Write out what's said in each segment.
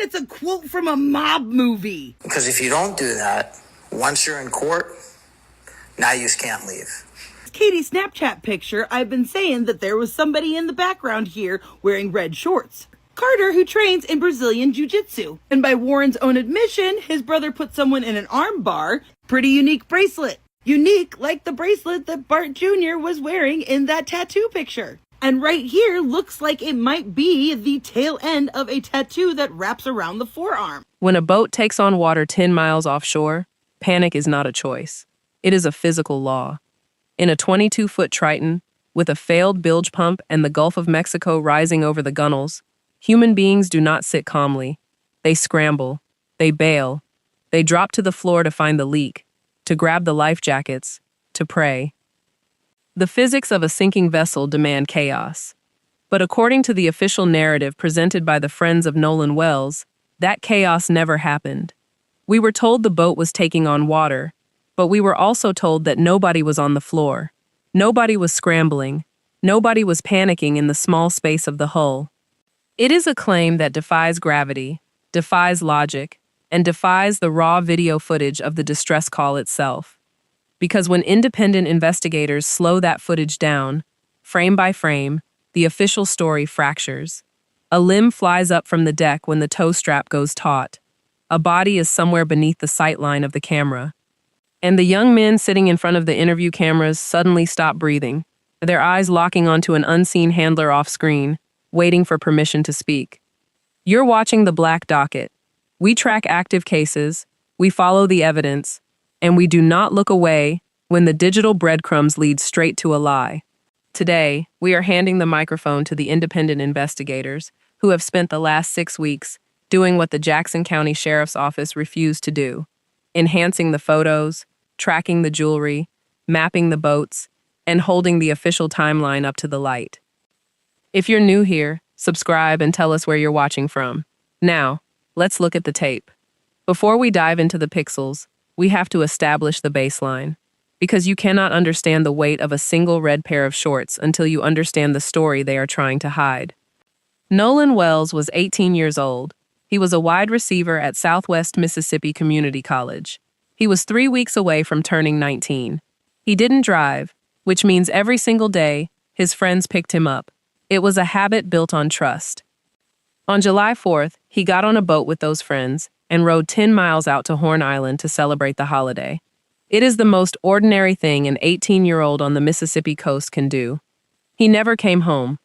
it's a quote from a mob movie. Because if you don't do that, once you're in court, now you just can't leave. Katie's Snapchat picture, I've been saying that there was somebody in the background here wearing red shorts. Carter, who trains in Brazilian Jiu-Jitsu. And by Warren's own admission, his brother put someone in an arm bar. Pretty unique bracelet. Unique like the bracelet that Bart Jr. was wearing in that tattoo picture. And right here looks like it might be the tail end of a tattoo that wraps around the forearm. When a boat takes on water 10 miles offshore, panic is not a choice. It is a physical law. In a 22-foot Triton, with a failed bilge pump and the Gulf of Mexico rising over the gunnels, human beings do not sit calmly. They scramble. They bail. They drop to the floor to find the leak, to grab the life jackets, to pray. The physics of a sinking vessel demand chaos. But according to the official narrative presented by the friends of Nolan Wells, that chaos never happened. We were told the boat was taking on water, but we were also told that nobody was on the floor. Nobody was scrambling. Nobody was panicking in the small space of the hull. It is a claim that defies gravity, defies logic, and defies the raw video footage of the distress call itself. Because when independent investigators slow that footage down, frame by frame, the official story fractures. A limb flies up from the deck when the tow strap goes taut. A body is somewhere beneath the sight line of the camera. And the young men sitting in front of the interview cameras suddenly stop breathing, their eyes locking onto an unseen handler off screen, waiting for permission to speak. You're watching the Black Docket. We track active cases, we follow the evidence, and we do not look away when the digital breadcrumbs lead straight to a lie. Today, we are handing the microphone to the independent investigators who have spent the last 6 weeks doing what the Jackson County Sheriff's Office refused to do: enhancing the photos, tracking the jewelry, mapping the boats, and holding the official timeline up to the light. If you're new here, subscribe and tell us where you're watching from. Now, let's look at the tape. Before we dive into the pixels, we have to establish the baseline, because you cannot understand the weight of a single red pair of shorts until you understand the story they are trying to hide. Nolan Wells was 18 years old. He was a wide receiver at Southwest Mississippi Community College. He was 3 weeks away from turning 19. He didn't drive, which means every single day, his friends picked him up. It was a habit built on trust. On July 4th, he got on a boat with those friends and rowed 10 miles out to Horn Island to celebrate the holiday. It is the most ordinary thing an 18-year-old on the Mississippi coast can do. He never came home.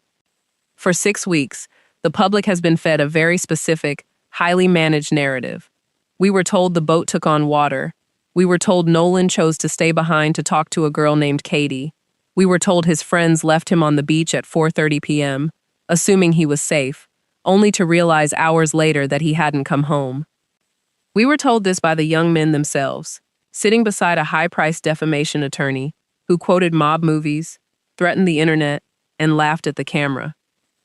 For 6 weeks, the public has been fed a very specific, highly managed narrative. We were told the boat took on water. We were told Nolan chose to stay behind to talk to a girl named Katie. We were told his friends left him on the beach at 4:30 p.m., assuming he was safe, only to realize hours later that he hadn't come home. We were told this by the young men themselves, sitting beside a high-priced defamation attorney who quoted mob movies, threatened the internet, and laughed at the camera.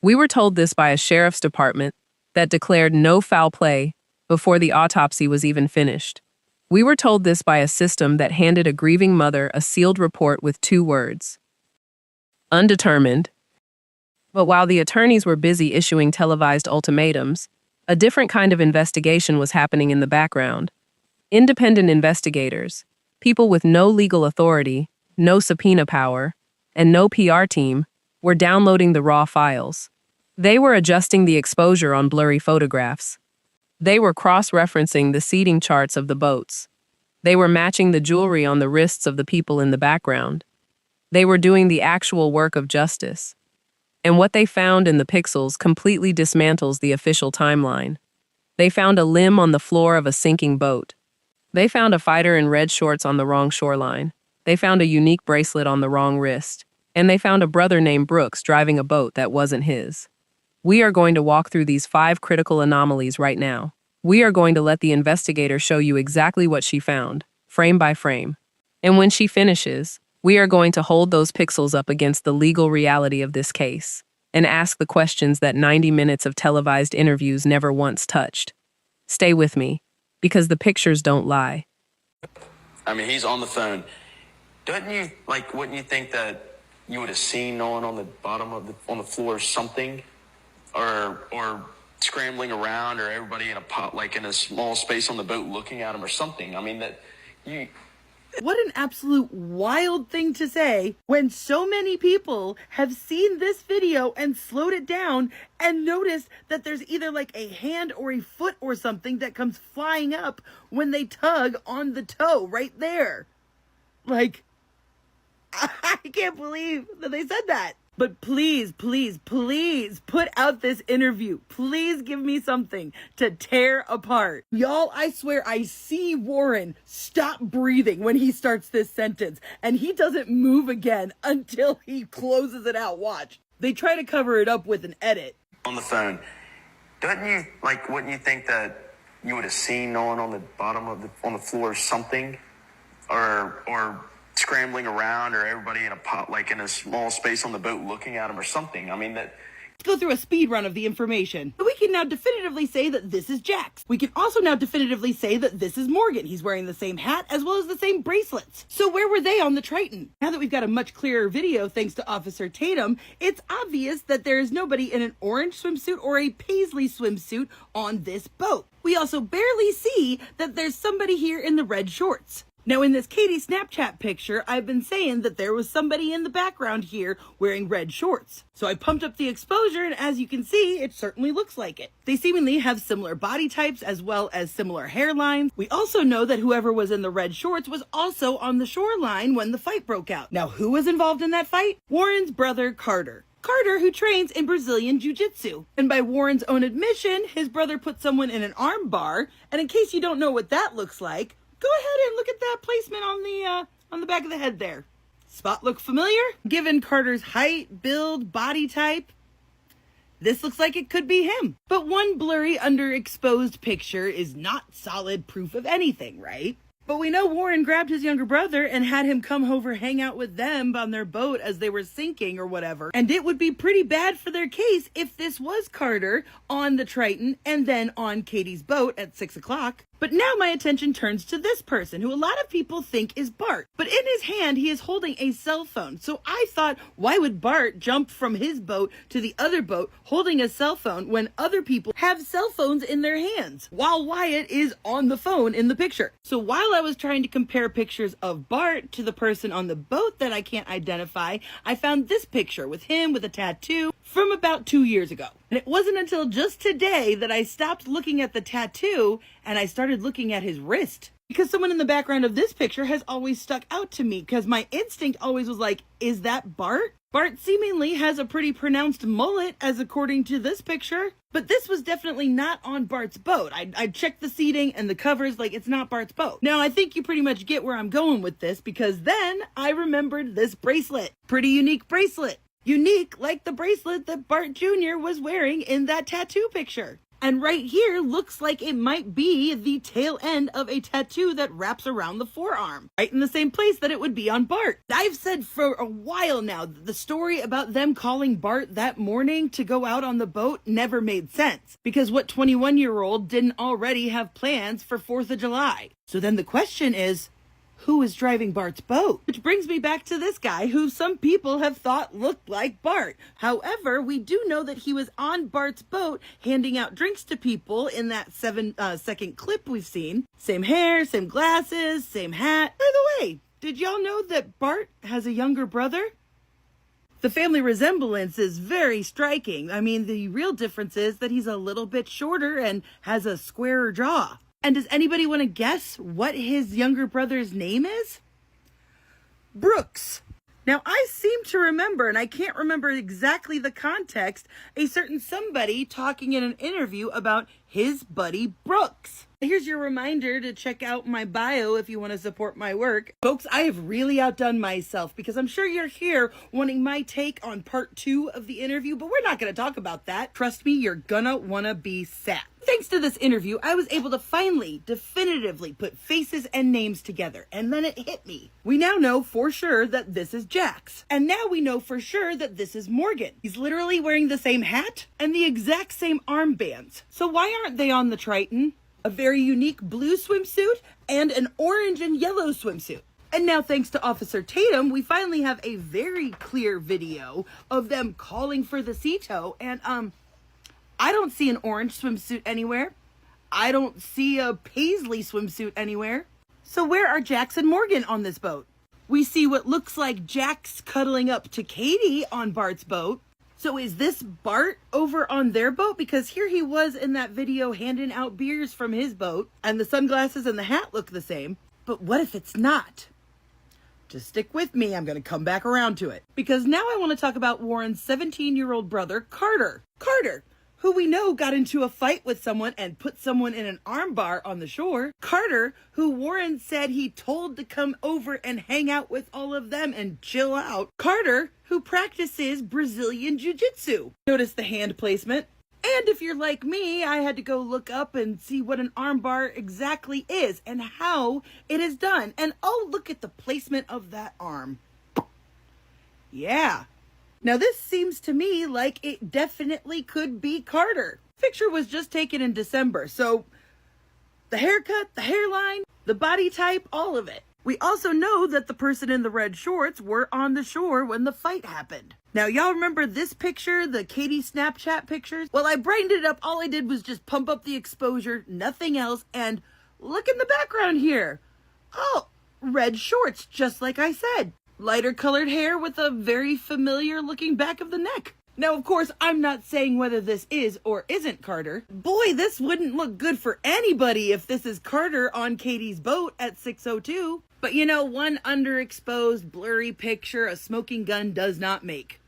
We were told this by a sheriff's department that declared no foul play before the autopsy was even finished. We were told this by a system that handed a grieving mother a sealed report with 2 words: undetermined. But while the attorneys were busy issuing televised ultimatums, a different kind of investigation was happening in the background. Independent investigators, people with no legal authority, no subpoena power, and no PR team, were downloading the raw files. They were adjusting the exposure on blurry photographs. They were cross-referencing the seating charts of the boats. They were matching the jewelry on the wrists of the people in the background. They were doing the actual work of justice. And what they found in the pixels completely dismantles the official timeline. They found a limb on the floor of a sinking boat. They found a fighter in red shorts on the wrong shoreline. They found a unique bracelet on the wrong wrist. And they found a brother named Brooks driving a boat that wasn't his. We are going to walk through these 5 critical anomalies right now. We are going to let the investigator show you exactly what she found, frame by frame. And when she finishes, we are going to hold those pixels up against the legal reality of this case and ask the questions that 90 minutes of televised interviews never once touched. Stay with me, because the pictures don't lie. I mean, he's on the phone. Wouldn't you think that you would have seen Nolan on the bottom of on the floor or something? Or scrambling around, or everybody in a pot, like in a small space on the boat looking at him or something. I mean, that you. What an absolute wild thing to say when so many people have seen this video and slowed it down and noticed that there's either like a hand or a foot or something that comes flying up when they tug on the toe right there. Like, I can't believe that they said that. But please, please, please put out this interview. Please give me something to tear apart. Y'all, I swear I see Warren stop breathing when he starts this sentence, and he doesn't move again until he closes it out. Watch. They try to cover it up with an edit. On the phone, wouldn't you think that you would have seen Nolan on the bottom of on the floor or something, or scrambling around, or everybody in a pot, like in a small space on the boat looking at him or something? I mean, that. Let's go through a speed run of the information. We can now definitively say that this is Jax. We can also now definitively say that this is Morgan. He's wearing the same hat as well as the same bracelets. So where were they on the Triton? Now that we've got a much clearer video thanks to Officer Tatum, it's obvious that there is nobody in an orange swimsuit or a paisley swimsuit on this boat. We also barely see that there's somebody here in the red shorts. Now, in this Katie Snapchat picture, I've been saying that there was somebody in the background here wearing red shorts. So I pumped up the exposure, and as you can see, it certainly looks like it. They seemingly have similar body types as well as similar hairlines. We also know that whoever was in the red shorts was also on the shoreline when the fight broke out. Now, who was involved in that fight? Warren's brother, Carter. Carter, who trains in Brazilian Jiu-Jitsu. And by Warren's own admission, his brother put someone in an arm bar. And in case you don't know what that looks like, go ahead and look at that placement on the back of the head there. Spot look familiar? Given Carter's height, build, body type, this looks like it could be him. But one blurry, underexposed picture is not solid proof of anything, right? But we know Warren grabbed his younger brother and had him come over hang out with them on their boat as they were sinking or whatever. And it would be pretty bad for their case if this was Carter on the Triton and then on Katie's boat at 6 o'clock. But now my attention turns to this person who a lot of people think is Bart. But in his hand, he is holding a cell phone. So I thought, why would Bart jump from his boat to the other boat holding a cell phone when other people have cell phones in their hands while Wyatt is on the phone in the picture? So while I was trying to compare pictures of Bart to the person on the boat that I can't identify, I found this picture with him with a tattoo from about 2 years ago. And it wasn't until just today that I stopped looking at the tattoo and I started looking at his wrist. Because someone in the background of this picture has always stuck out to me because my instinct always was like, is that Bart? Bart seemingly has a pretty pronounced mullet as according to this picture. But this was definitely not on Bart's boat. I checked the seating and the covers, like it's not Bart's boat. Now I think you pretty much get where I'm going with this because then I remembered this bracelet. Pretty unique bracelet. Unique like the bracelet that Bart Jr. was wearing in that tattoo picture. And right here looks like it might be the tail end of a tattoo that wraps around the forearm, right in the same place that it would be on Bart. I've said for a while now that the story about them calling Bart that morning to go out on the boat never made sense, because what 21-year-old didn't already have plans for 4th of July? So then the question is, who is driving Bart's boat? Which brings me back to this guy who some people have thought looked like Bart. However, we do know that he was on Bart's boat handing out drinks to people in that 7-second clip we've seen. Same hair, same glasses, same hat. By the way, did y'all know that Bart has a younger brother? The family resemblance is very striking. I mean, the real difference is that he's a little bit shorter and has a squarer jaw. And does anybody want to guess what his younger brother's name is? Brooks. Now, I seem to remember, and I can't remember exactly the context, a certain somebody talking in an interview about his buddy Brooks. Here's your reminder to check out my bio if you want to support my work. Folks, I have really outdone myself because I'm sure you're here wanting my take on part 2 of the interview, but we're not going to talk about that. Trust me, you're gonna want to be sad. Thanks to this interview, I was able to finally, definitively put faces and names together, and then it hit me. We now know for sure that this is Jax, and now we know for sure that this is Morgan. He's literally wearing the same hat and the exact same armbands. So why aren't they on the Triton? A very unique blue swimsuit and an orange and yellow swimsuit. And now, thanks to Officer Tatum, we finally have a very clear video of them calling for the sea tow. And, I don't see an orange swimsuit anywhere. I don't see a paisley swimsuit anywhere. So where are Jax and Morgan on this boat? We see what looks like Jax cuddling up to Katie on Bart's boat. So is this Bart over on their boat? Because here he was in that video handing out beers from his boat, and the sunglasses and the hat look the same. But what if it's not? Just stick with me, I'm going to come back around to it. Because now I want to talk about Warren's 17-year-old brother, Carter. Carter, who we know got into a fight with someone and put someone in an armbar on the shore. Carter, who Warren said he told to come over and hang out with all of them and chill out. Carter, who practices Brazilian Jiu-Jitsu. Notice the hand placement. And if you're like me, I had to go look up and see what an armbar exactly is and how it is done. And oh, look at the placement of that arm. Yeah. Now this seems to me like it definitely could be Carter. Picture was just taken in December, so the haircut, the hairline, the body type, all of it. We also know that the person in the red shorts were on the shore when the fight happened. Now, y'all remember this picture, the Katie Snapchat pictures? Well, I brightened it up. All I did was just pump up the exposure, nothing else. And look in the background here. Oh, red shorts, just like I said. Lighter colored hair with a very familiar looking back of the neck. Now, of course, I'm not saying whether this is or isn't Carter. Boy, this wouldn't look good for anybody if this is Carter on Katie's boat at 6:02. But you know, one underexposed, blurry picture a smoking gun does not make.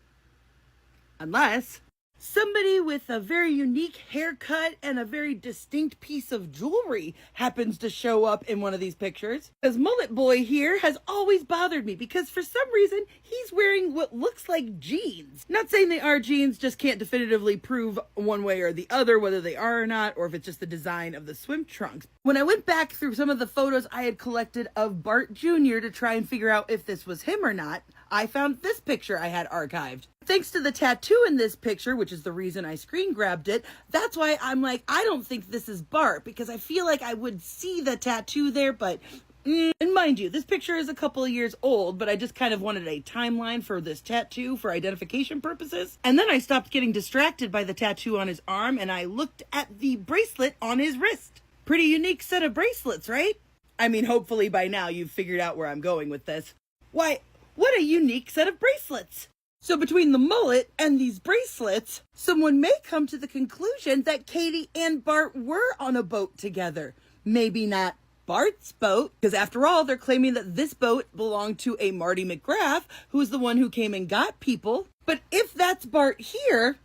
Unless somebody with a very unique haircut and a very distinct piece of jewelry happens to show up in one of these pictures. Because Mullet Boy here has always bothered me because for some reason he's wearing what looks like jeans. Not saying they are jeans, just can't definitively prove one way or the other whether they are or not, or if it's just the design of the swim trunks. When I went back through some of the photos I had collected of Bart Jr. to try and figure out if this was him or not, I found this picture I had archived. Thanks to the tattoo in this picture, which is the reason I screen grabbed it, that's why I'm like, I don't think this is Bart, because I feel like I would see the tattoo there, but and mind you, this picture is a couple of years old, but I just kind of wanted a timeline for this tattoo for identification purposes. And then I stopped getting distracted by the tattoo on his arm, and I looked at the bracelet on his wrist. Pretty unique set of bracelets, right? I mean, hopefully by now you've figured out where I'm going with this. Why, what a unique set of bracelets. So between the mullet and these bracelets, someone may come to the conclusion that Katie and Bart were on a boat together. Maybe not Bart's boat, because after all, they're claiming that this boat belonged to a Marty McGrath, who's the one who came and got people. But if that's Bart here,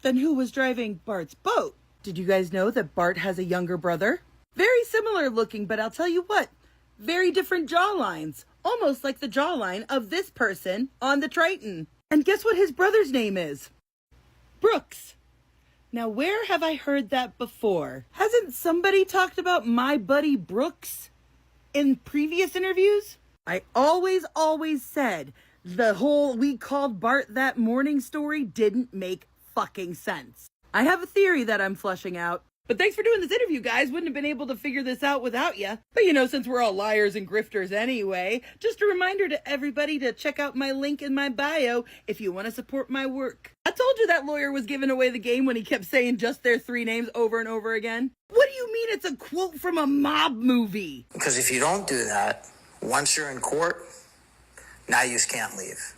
then who was driving Bart's boat? Did you guys know that Bart has a younger brother? Very similar looking, but I'll tell you what, very different jawlines. Almost like the jawline of this person on the Triton. And guess what his brother's name is? Brooks. Now, where have I heard that before? Hasn't somebody talked about my buddy Brooks in previous interviews? I always said the whole we called Bart that morning story didn't make fucking sense. I have a theory that I'm flushing out. But thanks for doing this interview, guys. Wouldn't have been able to figure this out without you. But you know, since we're all liars and grifters anyway, just a reminder to everybody to check out my link in my bio if you want to support my work. I told you that lawyer was giving away the game when he kept saying just their three names over and over again. What do you mean it's a quote from a mob movie? Because if you don't do that, once you're in court, now you just can't leave.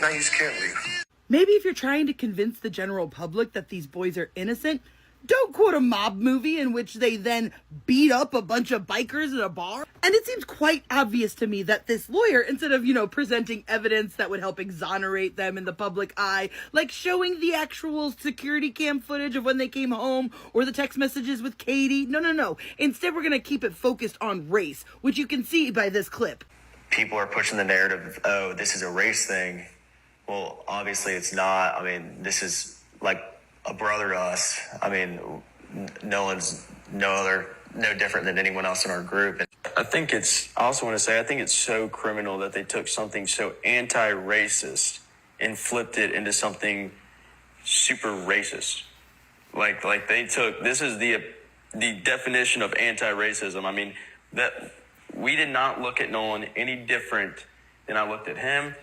Now you just can't leave. Maybe if you're trying to convince the general public that these boys are innocent, don't quote a mob movie in which they then beat up a bunch of bikers at a bar. And it seems quite obvious to me that this lawyer, instead of, presenting evidence that would help exonerate them in the public eye, like showing the actual security cam footage of when they came home or the text messages with Katie. No. Instead, we're going to keep it focused on race, which you can see by this clip. People are pushing the narrative of, oh, this is a race thing. Well, obviously it's not. I mean, this is like a brother to us. I mean, Nolan's no different than anyone else in our group. I also want to say, I think it's so criminal that they took something so anti-racist and flipped it into something super racist. Like they took, this is the definition of anti-racism. I mean, that we did not look at Nolan any different than I looked at him,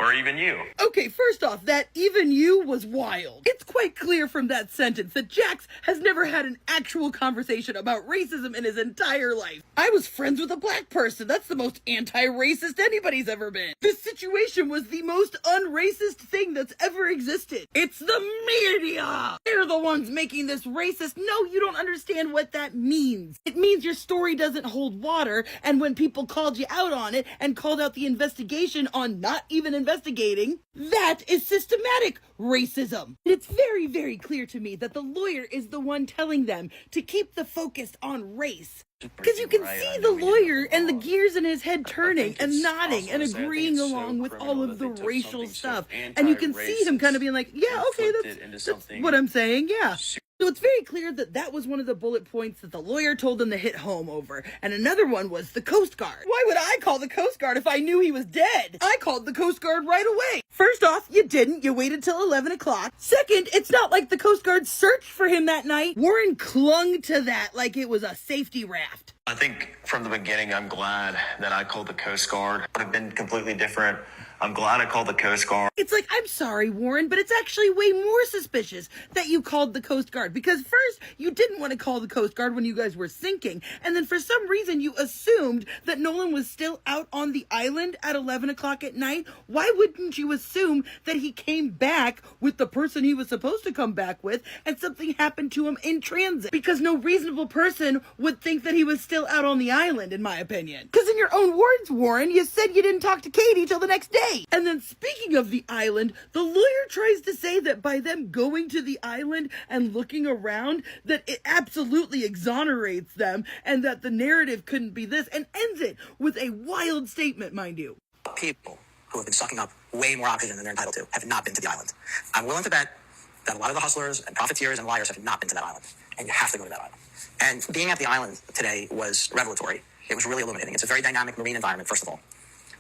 or even you. Okay, first off, that even you was wild. It's quite clear from that sentence that Jax has never had an actual conversation about racism in his entire life. I was friends with a black person. That's the most anti-racist anybody's ever been. This situation was the most unracist thing that's ever existed. It's the media. They're the ones making this racist. No, you don't understand what that means. It means your story doesn't hold water, and when people called you out on it and called out the investigation on not even investigating, that is systematic racism. And it's very, very clear to me that the lawyer is the one telling them to keep the focus on race. Because you can see the lawyer and the gears in his head turning and nodding and agreeing along with all of the racial stuff. And you can see him kind of being like, yeah, okay, that's what I'm saying, yeah. So it's very clear that that was one of the bullet points that the lawyer told them to hit home over. And another one was the Coast Guard. Why would I call the Coast Guard if I knew he was dead? I called the Coast Guard right away. First off, you didn't. You waited till 11 o'clock. Second, it's not like the Coast Guard searched for him that night. Warren clung to that like it was a safety raft. I think from the beginning, I'm glad that I called the Coast Guard. It would have been completely different. I'm glad I called the Coast Guard. It's like, I'm sorry, Warren, but it's actually way more suspicious that you called the Coast Guard. Because first, you didn't want to call the Coast Guard when you guys were sinking. And then for some reason, you assumed that Nolan was still out on the island at 11 o'clock at night. Why wouldn't you assume that he came back with the person he was supposed to come back with and something happened to him in transit? Because no reasonable person would think that he was still out on the island, in my opinion. Because in your own words, Warren, you said you didn't talk to Katie till the next day. And then speaking of the island, the lawyer tries to say that by them going to the island and looking around, that it absolutely exonerates them and that the narrative couldn't be this, and ends it with a wild statement, mind you. People who have been sucking up way more oxygen than they're entitled to have not been to the island. I'm willing to bet that a lot of the hustlers and profiteers and liars have not been to that island. And you have to go to that island. And being at the island today was revelatory. It was really illuminating. It's a very dynamic marine environment, first of all.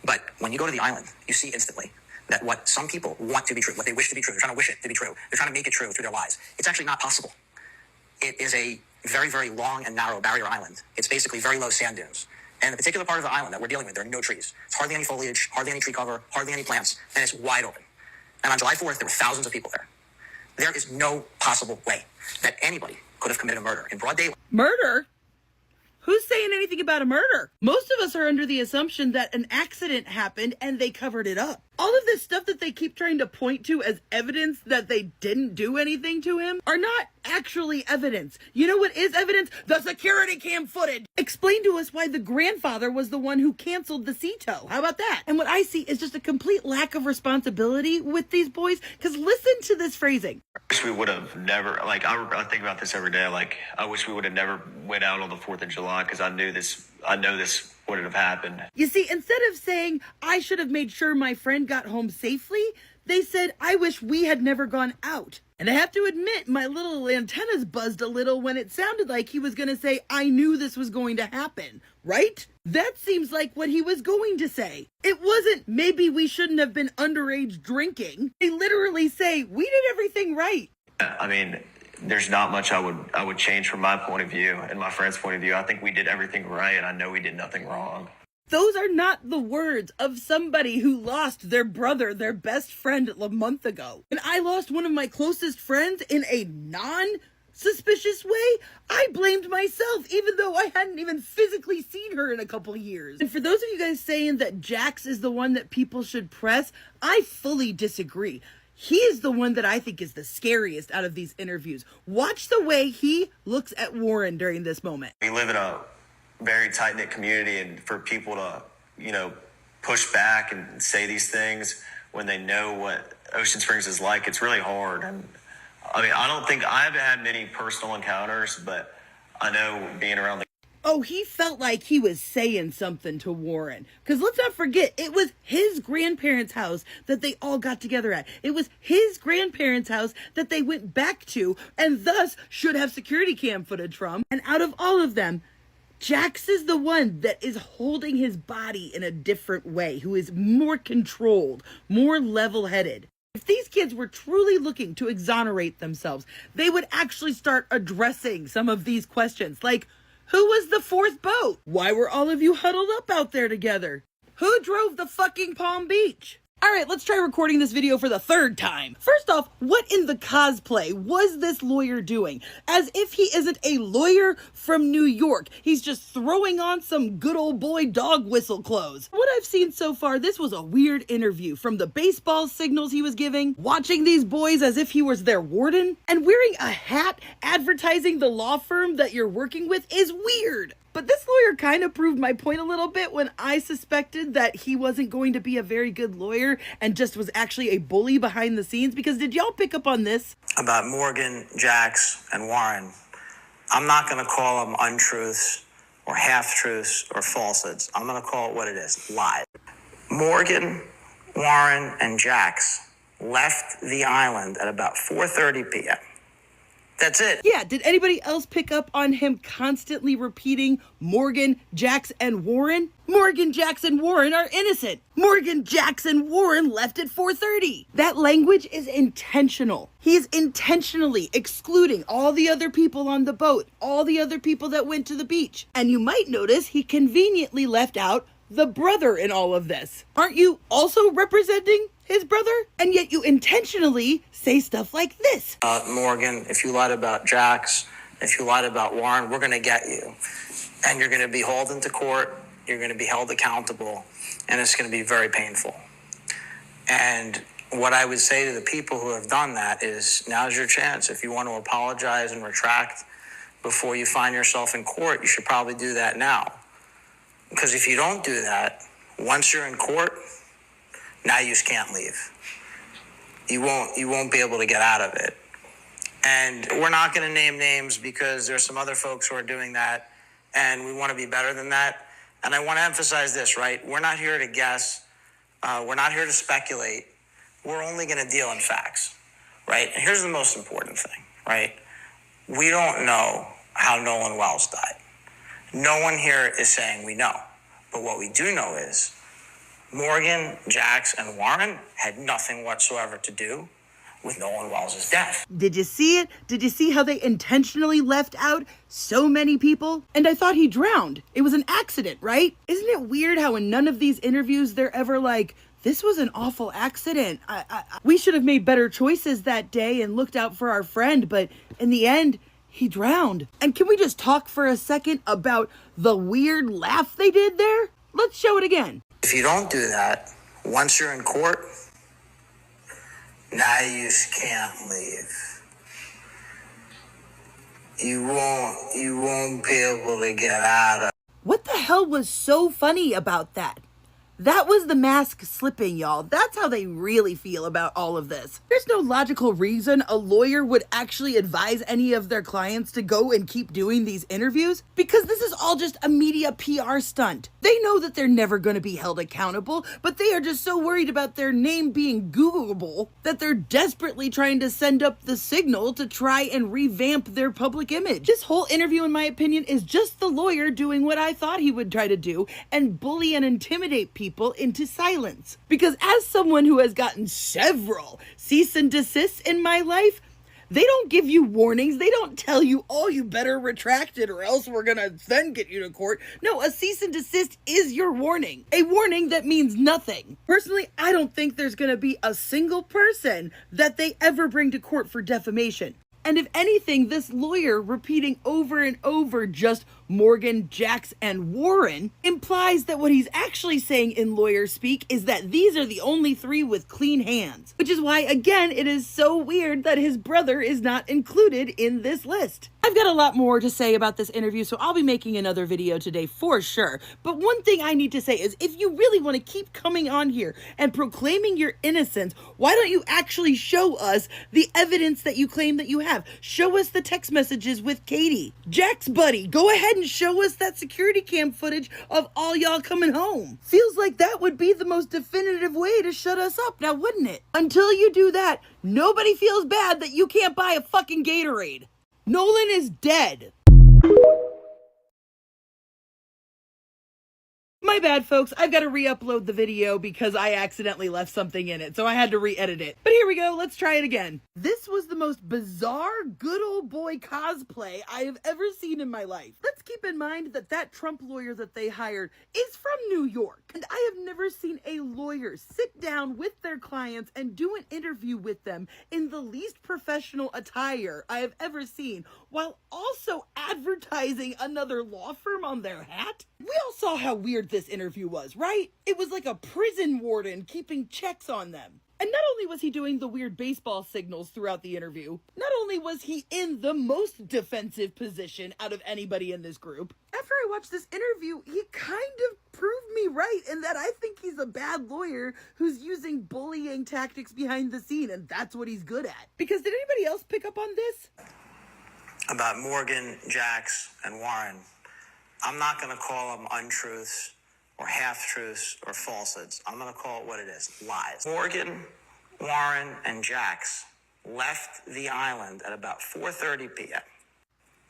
But when you go to the island, you see instantly that what some people want to be true, what they wish to be true, they're trying to wish it to be true. They're trying to make it true through their lies. It's actually not possible. It is a very, very long and narrow barrier island. It's basically very low sand dunes. And the particular part of the island that we're dealing with, there are no trees. It's hardly any foliage, hardly any tree cover, hardly any plants, and it's wide open. And on July 4th, there were thousands of people there. There is no possible way that anybody could have committed a murder in broad daylight. Murder? Who's saying anything about a murder? Most of us are under the assumption that an accident happened and they covered it up. All of this stuff that they keep trying to point to as evidence that they didn't do anything to him are not actually evidence. You know what is evidence? The security cam footage. Explain to us why the grandfather was the one who canceled the sea tow. How about that? And what I see is just a complete lack of responsibility with these boys. Because listen to this phrasing. I wish we would have never, I think about this every day. I wish we would have never went out on the 4th of July because I know this wouldn't have happened. You see, instead of saying, I should have made sure my friend got home safely, they said, I wish we had never gone out. And I have to admit, my little antennas buzzed a little when it sounded like he was going to say, I knew this was going to happen, right? That seems like what he was going to say. It wasn't, maybe we shouldn't have been underage drinking. They literally say, we did everything right. I mean, there's not much I would change from my point of view and my friend's point of view. I think we did everything right, and I know we did nothing wrong. Those are not the words of somebody who lost their brother, their best friend a month ago. And I lost one of my closest friends in a non-suspicious way. I blamed myself, even though I hadn't even physically seen her in a couple of years. And for those of you guys saying that Jax is the one that people should press, I fully disagree. He is the one that I think is the scariest out of these interviews. Watch the way he looks at Warren during this moment. We live in a very tight-knit community, and for people to, push back and say these things when they know what Ocean Springs is like, it's really hard. And I mean, I haven't had many personal encounters, but I know being around the Oh, he felt like he was saying something to Warren. Because let's not forget, it was his grandparents' house that they all got together at. It was his grandparents' house that they went back to and thus should have security cam footage from. And out of all of them, Jax is the one that is holding his body in a different way, who is more controlled, more level-headed. If these kids were truly looking to exonerate themselves, they would actually start addressing some of these questions, like, who was the fourth boat? Why were all of you huddled up out there together? Who drove the fucking Palm Beach? All right, let's try recording this video for the third time. First off, what in the cosplay was this lawyer doing? As if he isn't a lawyer from New York. He's just throwing on some good old boy dog whistle clothes. What I've seen so far, this was a weird interview. From the baseball signals he was giving, watching these boys as if he was their warden, and wearing a hat advertising the law firm that you're working with is weird. But this lawyer kind of proved my point a little bit when I suspected that he wasn't going to be a very good lawyer and just was actually a bully behind the scenes. Because did y'all pick up on this? About Morgan, Jax, and Warren, I'm not going to call them untruths or half-truths or falsehoods. I'm going to call it what it is, lies. Morgan, Warren, and Jax left the island at about 4:30 p.m. That's it. Yeah, did anybody else pick up on him constantly repeating Morgan, Jax, and Warren? Morgan, Jax, and Warren are innocent. Morgan, Jax, and Warren left at 4:30. That language is intentional. He's intentionally excluding all the other people on the boat, all the other people that went to the beach. And you might notice he conveniently left out the brother in all of this. Aren't you also representing his brother? And yet you intentionally say stuff like this. Morgan, if you lied about Jax, if you lied about Warren, we're going to get you. And you're going to be hauled into court. You're going to be held accountable. And it's going to be very painful. And what I would say to the people who have done that is, now's your chance. If you want to apologize and retract before you find yourself in court, you should probably do that now. Because if you don't do that, once you're in court, now you just can't leave. You won't be able to get out of it. And we're not going to name names because there's some other folks who are doing that, and we want to be better than that. And I want to emphasize this, right? We're not here to guess. We're not here to speculate. We're only going to deal in facts, right? And here's the most important thing, right? We don't know how Nolan Wells died. No one here is saying we know. But what we do know is Morgan, Jax, and Warren had nothing whatsoever to do with Nolan Wells' death. Did you see it? Did you see how they intentionally left out so many people? And I thought he drowned. It was an accident, right? Isn't it weird how in none of these interviews they're ever like, this was an awful accident. We should have made better choices that day and looked out for our friend, but in the end, he drowned. And can we just talk for a second about the weird laugh they did there? Let's show it again. If you don't do that, once you're in court, now you just can't leave. You won't be able to get out of. What the hell was so funny about that? That was the mask slipping, y'all. That's how they really feel about all of this. There's no logical reason a lawyer would actually advise any of their clients to go and keep doing these interviews, because this is all just a media PR stunt. They know that they're never going to be held accountable, but they are just so worried about their name being Googleable that they're desperately trying to send up the signal to try and revamp their public image. This whole interview, in my opinion, is just the lawyer doing what I thought he would try to do and bully and intimidate people into silence. Because as someone who has gotten several cease and desists in my life, they don't give you warnings. They don't tell you, oh, you better retract it or else we're gonna then get you to court. No, a cease and desist is your warning. A warning that means nothing. Personally, I don't think there's gonna be a single person that they ever bring to court for defamation. And if anything, this lawyer repeating over and over just Morgan, Jax, and Warren implies that what he's actually saying in lawyer speak is that these are the only three with clean hands. Which is why, again, it is so weird that his brother is not included in this list. I've got a lot more to say about this interview, so I'll be making another video today for sure. But one thing I need to say is, if you really want to keep coming on here and proclaiming your innocence, why don't you actually show us the evidence that you claim that you have? Show us the text messages with Katie. Jack's buddy, go ahead and show us that security cam footage of all y'all coming home. Feels like that would be the most definitive way to shut us up now, wouldn't it? Until you do that, nobody feels bad that you can't buy a fucking Gatorade. Nolan is dead. My bad, folks. I've got to re-upload the video because I accidentally left something in it, so I had to re-edit it. But here we go. Let's try it again. This was the most bizarre good old boy cosplay I have ever seen in my life. Let's keep in mind that that Trump lawyer that they hired is from New York, and I have never seen a lawyer sit down with their clients and do an interview with them in the least professional attire I have ever seen, while also advertising another law firm on their hat. We all saw how weird this interview was, right? It was like a prison warden keeping checks on them. And not only was he doing the weird baseball signals throughout the interview, not only was he in the most defensive position out of anybody in this group, after I watched this interview, he kind of proved me right in that I think he's a bad lawyer who's using bullying tactics behind the scene, and that's what he's good at. Because did anybody else pick up on this? About Morgan, Jax, and Warren, I'm not going to call them untruths or half-truths or falsehoods. I'm going to call it what it is, lies. Morgan, Warren, and Jax left the island at about 4:30 p.m.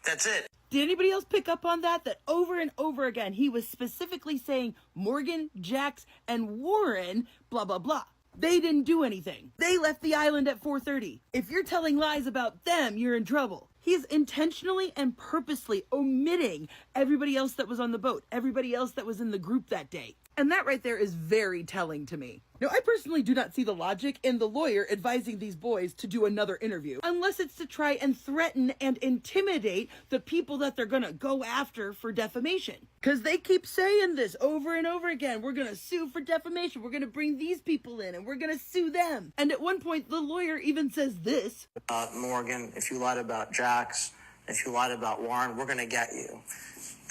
That's it. Did anybody else pick up on that? That over and over again, he was specifically saying Morgan, Jax, and Warren, blah, blah, blah. They didn't do anything. They left the island at 4:30. If you're telling lies about them, you're in trouble. He's intentionally and purposely omitting everybody else that was on the boat, everybody else that was in the group that day. And that right there is very telling to me. Now, I personally do not see the logic in the lawyer advising these boys to do another interview, unless it's to try and threaten and intimidate the people that they're gonna go after for defamation. Because they keep saying this over and over again. We're gonna sue for defamation. We're gonna bring these people in and we're gonna sue them. And at one point, the lawyer even says this. Morgan, if you lied about Jax, if you lied about Warren, we're going to get you.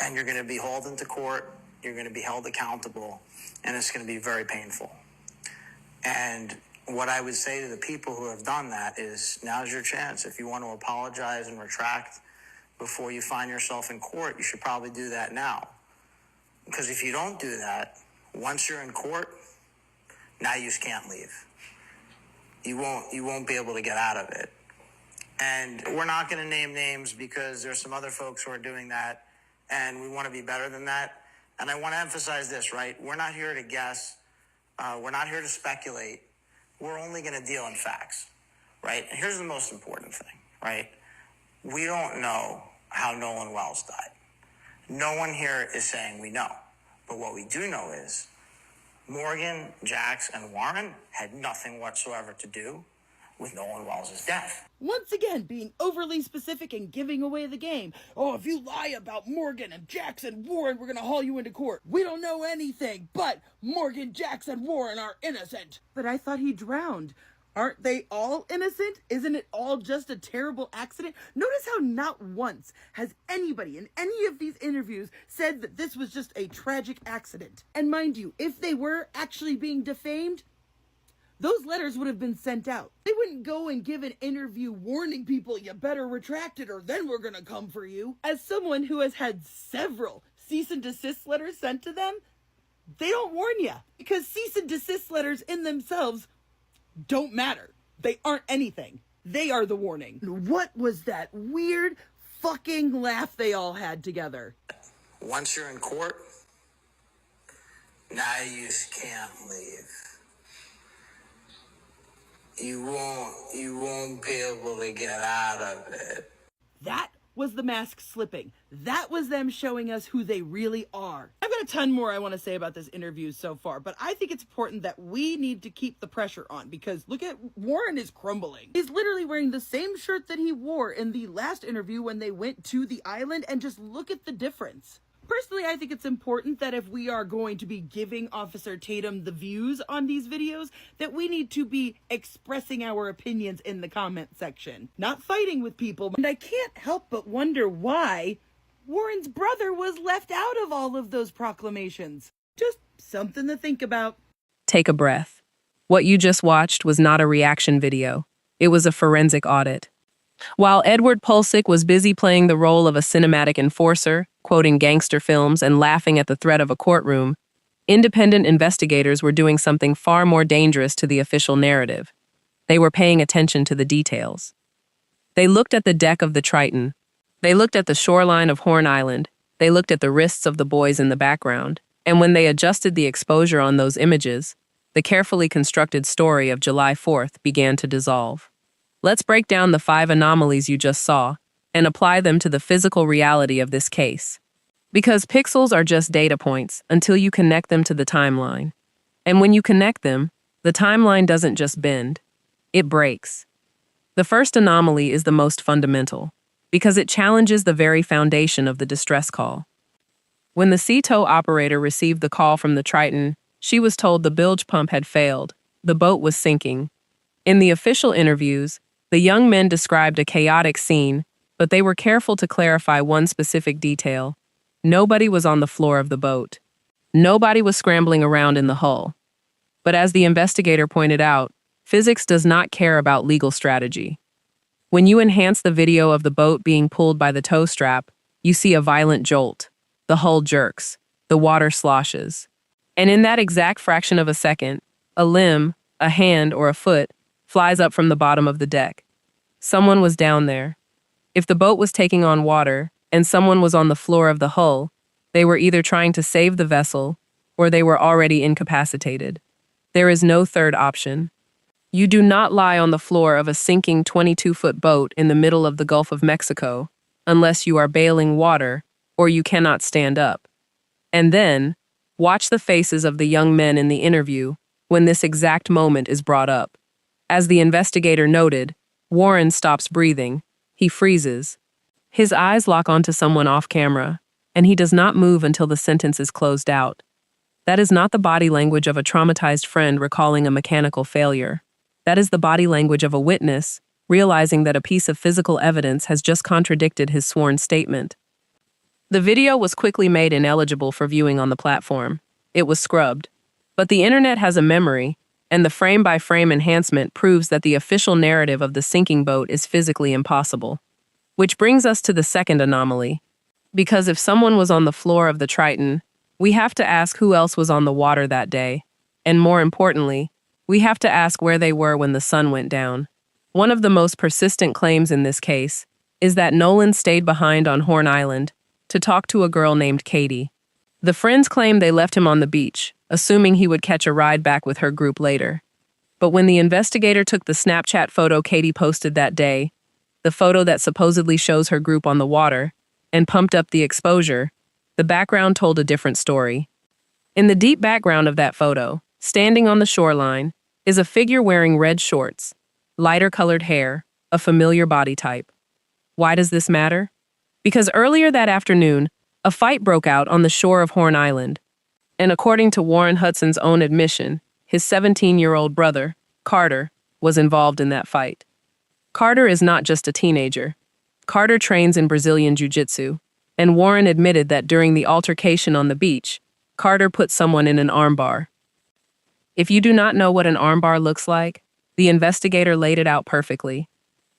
And you're going to be hauled into court. You're going to be held accountable. And it's going to be very painful. And what I would say to the people who have done that is, now's your chance. If you want to apologize and retract before you find yourself in court, you should probably do that now. Because if you don't do that, once you're in court, now you just can't leave. You won't be able to get out of it. And we're not going to name names because there's some other folks who are doing that, and we want to be better than that. And I want to emphasize this, right? We're not here to guess. We're not here to speculate. We're only going to deal in facts, right? And here's the most important thing, right? We don't know how Nolan Wells died. No one here is saying we know. But what we do know is Morgan, Jax, and Warren had nothing whatsoever to do with Nolan Wells' death. Once again, being overly specific and giving away the game. Oh, if you lie about Morgan and Jax and Warren, we're gonna haul you into court. We don't know anything, but Morgan, Jax, and Warren are innocent. But I thought he drowned. Aren't they all innocent? Isn't it all just a terrible accident? Notice how not once has anybody in any of these interviews said that this was just a tragic accident. And mind you, if they were actually being defamed, those letters would have been sent out. They wouldn't go and give an interview warning people, you better retract it or then we're gonna come for you. As someone who has had several cease and desist letters sent to them, they don't warn you. Because cease and desist letters in themselves don't matter. They aren't anything. They are the warning. What was that weird fucking laugh they all had together? Once you're in court, now you just can't leave. You won't be able to get out of it. That was the mask slipping. That was them showing us who they really are. I've got a ton more I want to say about this interview so far, but I think it's important that we need to keep the pressure on because look at Warren is crumbling. He's literally wearing the same shirt that he wore in the last interview when they went to the island, and just look at the difference. Personally, I think it's important that if we are going to be giving Officer Tatum the views on these videos, that we need to be expressing our opinions in the comment section, not fighting with people. And I can't help but wonder why Warren's brother was left out of all of those proclamations. Just something to think about. Take a breath. What you just watched was not a reaction video. It was a forensic audit. While Edward Pulsick was busy playing the role of a cinematic enforcer, quoting gangster films and laughing at the threat of a courtroom, independent investigators were doing something far more dangerous to the official narrative. They were paying attention to the details. They looked at the deck of the Triton. They looked at the shoreline of Horn Island. They looked at the wrists of the boys in the background. And when they adjusted the exposure on those images, the carefully constructed story of July 4th began to dissolve. Let's break down the 5 anomalies you just saw and apply them to the physical reality of this case. Because pixels are just data points until you connect them to the timeline. And when you connect them, the timeline doesn't just bend, it breaks. The first anomaly is the most fundamental, because it challenges the very foundation of the distress call. When the sea tow operator received the call from the Triton, she was told the bilge pump had failed, the boat was sinking. In the official interviews, the young men described a chaotic scene, but they were careful to clarify one specific detail. Nobody was on the floor of the boat. Nobody was scrambling around in the hull. But as the investigator pointed out, physics does not care about legal strategy. When you enhance the video of the boat being pulled by the tow strap, you see a violent jolt. The hull jerks. The water sloshes. And in that exact fraction of a second, a limb, a hand, or a foot flies up from the bottom of the deck. Someone was down there. If the boat was taking on water and someone was on the floor of the hull, they were either trying to save the vessel or they were already incapacitated. There is no third option. You do not lie on the floor of a sinking 22-foot boat in the middle of the Gulf of Mexico unless you are bailing water or you cannot stand up. And then, watch the faces of the young men in the interview when this exact moment is brought up. As the investigator noted, Warren stops breathing. He freezes. His eyes lock onto someone off camera, and he does not move until the sentence is closed out. That is not the body language of a traumatized friend recalling a mechanical failure. That is the body language of a witness, realizing that a piece of physical evidence has just contradicted his sworn statement. The video was quickly made ineligible for viewing on the platform. It was scrubbed. But the internet has a memory, and the frame-by-frame enhancement proves that the official narrative of the sinking boat is physically impossible. Which brings us to the second anomaly. Because if someone was on the floor of the Triton, we have to ask who else was on the water that day. And more importantly, we have to ask where they were when the sun went down. One of the most persistent claims in this case is that Nolan stayed behind on Horn Island to talk to a girl named Katie. The friends claim they left him on the beach, assuming he would catch a ride back with her group later. But when the investigator took the Snapchat photo Katie posted that day, the photo that supposedly shows her group on the water, and pumped up the exposure, the background told a different story. In the deep background of that photo, standing on the shoreline, is a figure wearing red shorts, lighter colored hair, a familiar body type. Why does this matter? Because earlier that afternoon, a fight broke out on the shore of Horn Island. And according to Warren Hudson's own admission, his 17-year-old brother, Carter, was involved in that fight. Carter is not just a teenager. Carter trains in Brazilian Jiu-Jitsu, and Warren admitted that during the altercation on the beach, Carter put someone in an armbar. If you do not know what an armbar looks like, the investigator laid it out perfectly.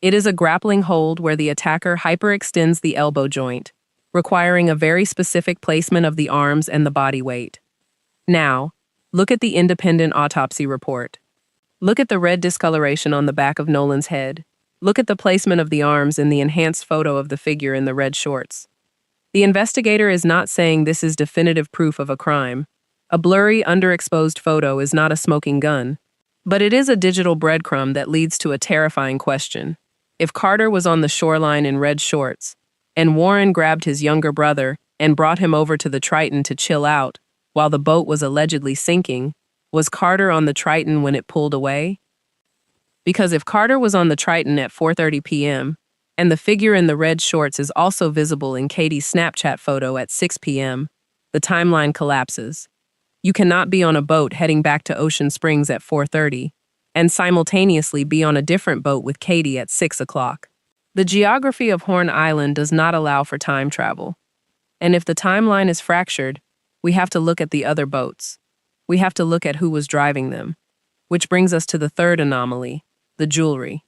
It is a grappling hold where the attacker hyperextends the elbow joint, requiring a very specific placement of the arms and the body weight. Now, look at the independent autopsy report. Look at the red discoloration on the back of Nolan's head. Look at the placement of the arms in the enhanced photo of the figure in the red shorts. The investigator is not saying this is definitive proof of a crime. A blurry, underexposed photo is not a smoking gun. But it is a digital breadcrumb that leads to a terrifying question. If Carter was on the shoreline in red shorts, and Warren grabbed his younger brother and brought him over to the Triton to chill out while the boat was allegedly sinking, was Carter on the Triton when it pulled away? Because if Carter was on the Triton at 4:30 p.m., and the figure in the red shorts is also visible in Katie's Snapchat photo at 6 p.m., the timeline collapses. You cannot be on a boat heading back to Ocean Springs at 4:30 and simultaneously be on a different boat with Katie at 6 o'clock. The geography of Horn Island does not allow for time travel. And if the timeline is fractured, we have to look at the other boats. We have to look at who was driving them. Which brings us to the third anomaly, the jewelry.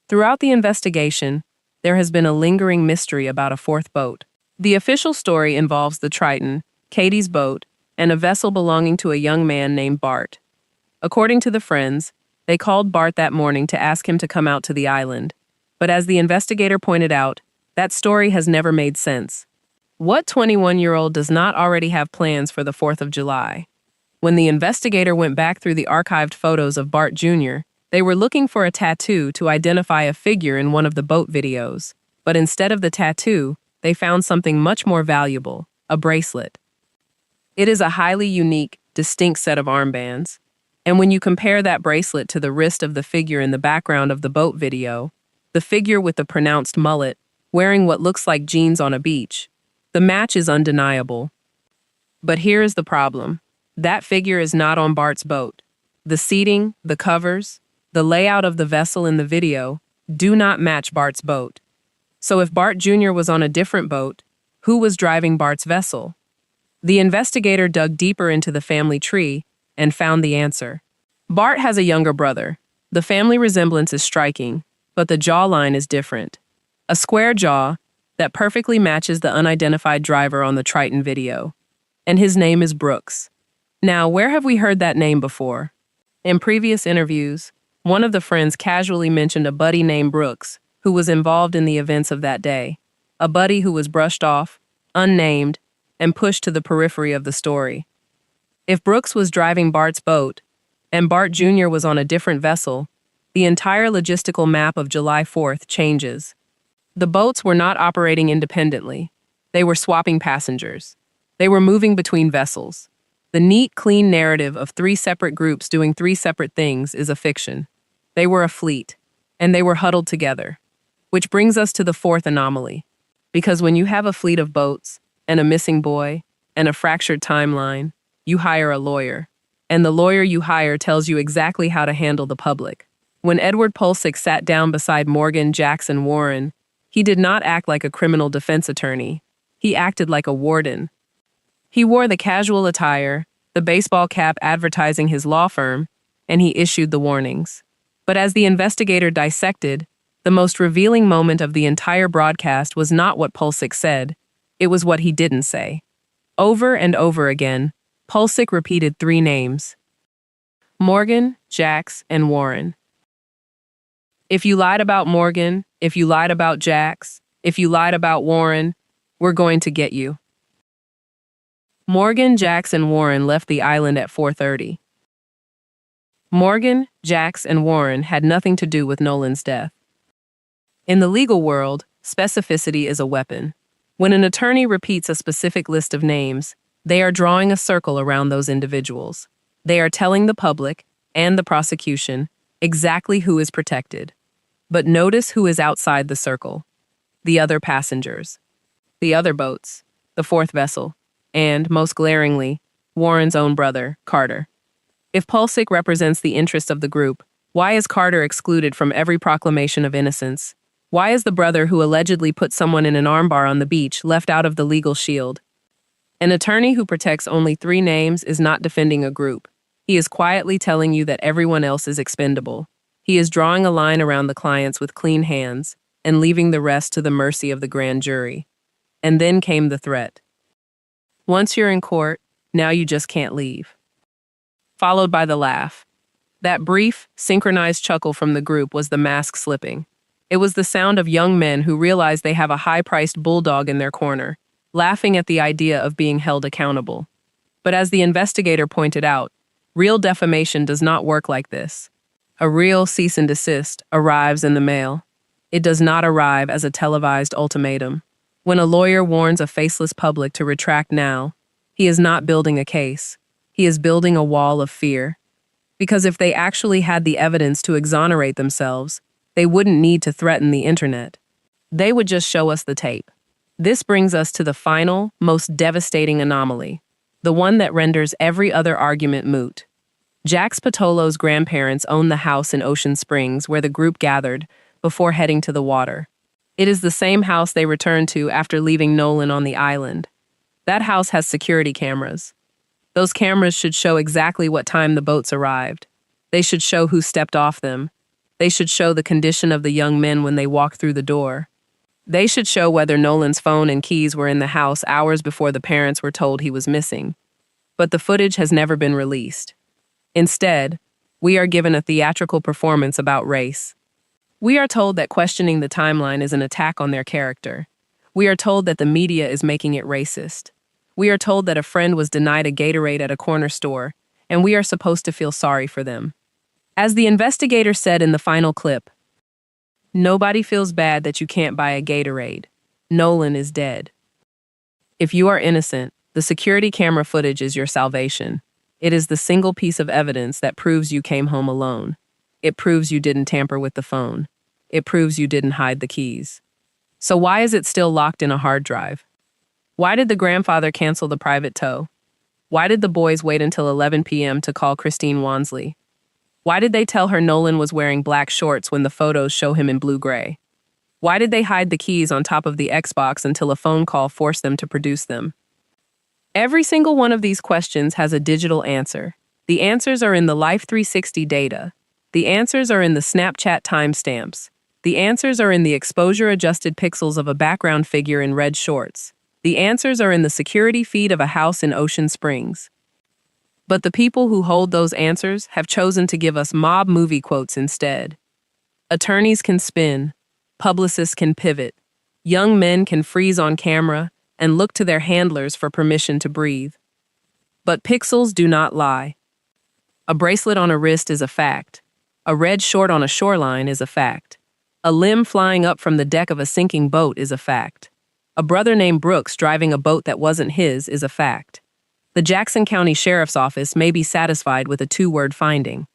Throughout the investigation, there has been a lingering mystery about a fourth boat. The official story involves the Triton, Katie's boat, and a vessel belonging to a young man named Bart. According to the friends, they called Bart that morning to ask him to come out to the island. But as the investigator pointed out, that story has never made sense. What 21-year-old does not already have plans for the 4th of July? When the investigator went back through the archived photos of Bart Jr., they were looking for a tattoo to identify a figure in one of the boat videos. But instead of the tattoo, they found something much more valuable, a bracelet. It is a highly unique, distinct set of armbands. And when you compare that bracelet to the wrist of the figure in the background of the boat video, the figure with the pronounced mullet, wearing what looks like jeans on a beach, the match is undeniable. But here is the problem. That figure is not on Bart's boat. The seating, the covers, the layout of the vessel in the video do not match Bart's boat. So if Bart Jr. was on a different boat, who was driving Bart's vessel? The investigator dug deeper into the family tree and found the answer. Bart has a younger brother. The family resemblance is striking, but the jawline is different. A square jaw that perfectly matches the unidentified driver on the Triton video. And his name is Brooks. Now, where have we heard that name before? In previous interviews, one of the friends casually mentioned a buddy named Brooks who was involved in the events of that day. A buddy who was brushed off, unnamed, and pushed to the periphery of the story. If Brooks was driving Bart's boat, and Bart Jr. was on a different vessel, the entire logistical map of July 4th changes. The boats were not operating independently. They were swapping passengers. They were moving between vessels. The neat, clean narrative of 3 separate groups doing 3 separate things is a fiction. They were a fleet, and they were huddled together. Which brings us to the 4th anomaly. Because when you have a fleet of boats, and a missing boy, and a fractured timeline, you hire a lawyer. And the lawyer you hire tells you exactly how to handle the public. When Edward Pulsick sat down beside Morgan Jackson Warren, he did not act like a criminal defense attorney. He acted like a warden. He wore the casual attire, the baseball cap advertising his law firm, and he issued the warnings. But as the investigator dissected, the most revealing moment of the entire broadcast was not what Pulsick said, it was what he didn't say. Over and over again, Pulsick repeated 3 names. Morgan, Jax, and Warren. If you lied about Morgan, if you lied about Jax, if you lied about Warren, we're going to get you. Morgan, Jax, and Warren left the island at 4:30. Morgan, Jax, and Warren had nothing to do with Nolan's death. In the legal world, specificity is a weapon. When an attorney repeats a specific list of names, they are drawing a circle around those individuals. They are telling the public and the prosecution exactly who is protected. But notice who is outside the circle. The other passengers. The other boats. The 4th vessel. And, most glaringly, Warren's own brother, Carter. If Pulsick represents the interest of the group, why is Carter excluded from every proclamation of innocence? Why is the brother who allegedly put someone in an armbar on the beach left out of the legal shield? An attorney who protects only 3 names is not defending a group. He is quietly telling you that everyone else is expendable. He is drawing a line around the clients with clean hands and leaving the rest to the mercy of the grand jury. And then came the threat. Once you're in court, now you just can't leave. Followed by the laugh. That brief, synchronized chuckle from the group was the mask slipping. It was the sound of young men who realize they have a high-priced bulldog in their corner, laughing at the idea of being held accountable. But as the investigator pointed out, real defamation does not work like this. A real cease and desist arrives in the mail. It does not arrive as a televised ultimatum. When a lawyer warns a faceless public to retract now, he is not building a case. He is building a wall of fear. Because if they actually had the evidence to exonerate themselves, they wouldn't need to threaten the internet. They would just show us the tape. This brings us to the final, most devastating anomaly, the one that renders every other argument moot. Jax Patolo's grandparents own the house in Ocean Springs where the group gathered before heading to the water. It is the same house they returned to after leaving Nolan on the island. That house has security cameras. Those cameras should show exactly what time the boats arrived. They should show who stepped off them. They should show the condition of the young men when they walked through the door. They should show whether Nolan's phone and keys were in the house hours before the parents were told he was missing. But the footage has never been released. Instead, we are given a theatrical performance about race. We are told that questioning the timeline is an attack on their character. We are told that the media is making it racist. We are told that a friend was denied a Gatorade at a corner store, and we are supposed to feel sorry for them. As the investigator said in the final clip, nobody feels bad that you can't buy a Gatorade. Nolan is dead. If you are innocent, the security camera footage is your salvation. It is the single piece of evidence that proves you came home alone. It proves you didn't tamper with the phone. It proves you didn't hide the keys. So why is it still locked in a hard drive? Why did the grandfather cancel the private tow? Why did the boys wait until 11 p.m. to call Christine Wansley? Why did they tell her Nolan was wearing black shorts when the photos show him in blue-gray? Why did they hide the keys on top of the Xbox until a phone call forced them to produce them? Every single one of these questions has a digital answer. The answers are in the Life 360 data. The answers are in the Snapchat timestamps. The answers are in the exposure-adjusted pixels of a background figure in red shorts. The answers are in the security feed of a house in Ocean Springs. But the people who hold those answers have chosen to give us mob movie quotes instead. Attorneys can spin. Publicists can pivot. Young men can freeze on camera and look to their handlers for permission to breathe. But pixels do not lie. A bracelet on a wrist is a fact. A red short on a shoreline is a fact. A limb flying up from the deck of a sinking boat is a fact. A brother named Brooks driving a boat that wasn't his is a fact. The Jackson County Sheriff's Office may be satisfied with a two-word finding.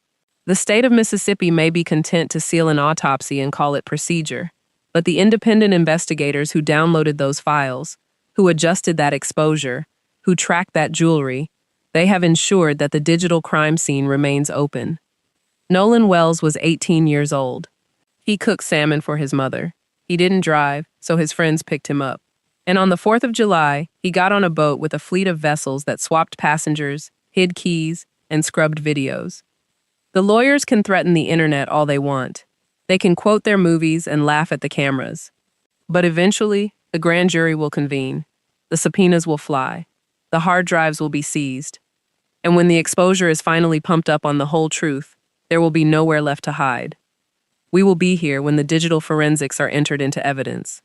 The state of Mississippi may be content to seal an autopsy and call it procedure. But the independent investigators who downloaded those files, who adjusted that exposure, who tracked that jewelry, they have ensured that the digital crime scene remains open. Nolan Wells was 18 years old. He cooked salmon for his mother. He didn't drive, so his friends picked him up. And on the 4th of July, he got on a boat with a fleet of vessels that swapped passengers, hid keys, and scrubbed videos. The lawyers can threaten the internet all they want. They can quote their movies and laugh at the cameras. But eventually, the grand jury will convene. The subpoenas will fly. The hard drives will be seized. And when the exposure is finally pumped up on the whole truth, there will be nowhere left to hide. We will be here when the digital forensics are entered into evidence.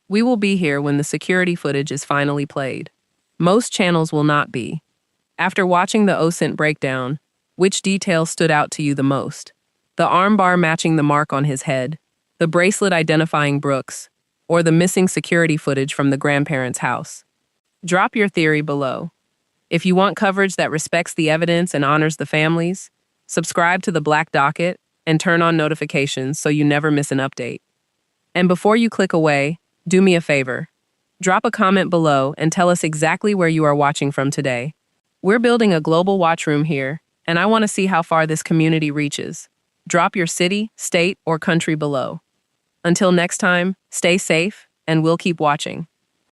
We will be here when the security footage is finally played. Most channels will not be. After watching the OSINT breakdown, which detail stood out to you the most? The armbar matching the mark on his head, the bracelet identifying Brooks, or the missing security footage from the grandparents' house? Drop your theory below. If you want coverage that respects the evidence and honors the families, subscribe to the Black Docket and turn on notifications so you never miss an update. And before you click away, do me a favor. Drop a comment below and tell us exactly where you are watching from today. We're building a global watchroom here, and I want to see how far this community reaches. Drop your city, state, or country below. Until next time, stay safe, and we'll keep watching.